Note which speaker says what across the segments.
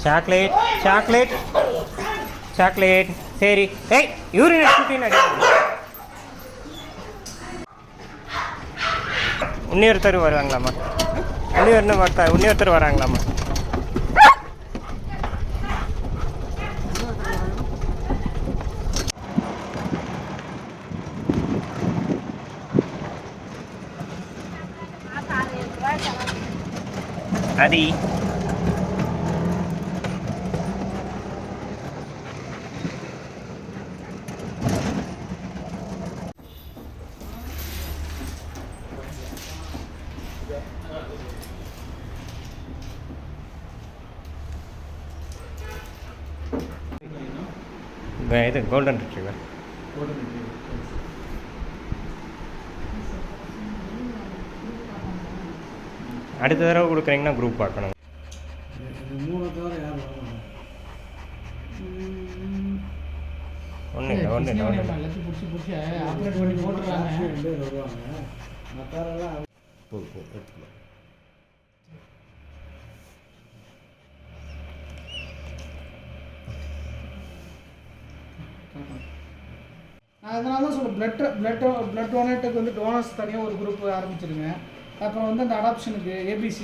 Speaker 1: Chocolate chocolate chocolate. சரி. ஏய் urine எடுத்துட்டு அடி. இன்னொருத்தர் வருவாங்களாம்மா? இன்னொருத்தர் வராங்களாம்மா? அது இது கோல்டன் ரிட்ரீவர். அடுத்த தடவை கொடுக்குறீங்கன்னா குரூப் பார்க்கணும். ஒன்றும் இல்லை ஒன்றும் இல்லை
Speaker 2: நான் அதனால தான் சொல்ல பிளட் டொனேட்டுக்கு வந்து டோனர்ஸ் தனியாக ஒரு குரூப் ஆரம்பிச்சிருங்க. அப்புறம் வந்து அந்த அடாப்ஷனுக்கு ஏபிசி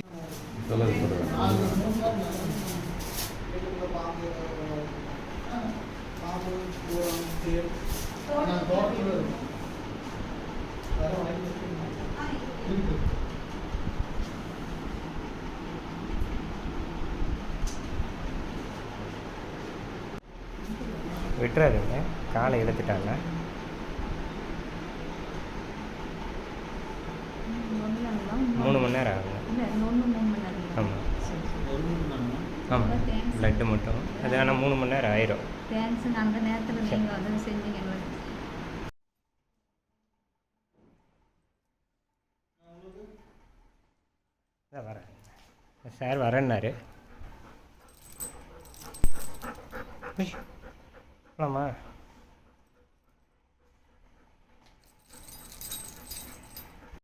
Speaker 1: விட்டுறாதுங்க. காலை இழுத்துட்டாங்க. மூணு மணி நேரம் ஆகுங்க. ஆமாம் ஆமாம் பிளட்டு மட்டும் அது. ஆனால் 3 மணி நேரம் ஆயிரும்.
Speaker 3: அந்த நேரத்தில் நீங்கள் வந்து செஞ்சீங்க.
Speaker 1: வரேன் சார் வரேன்னாரு. போலாமா?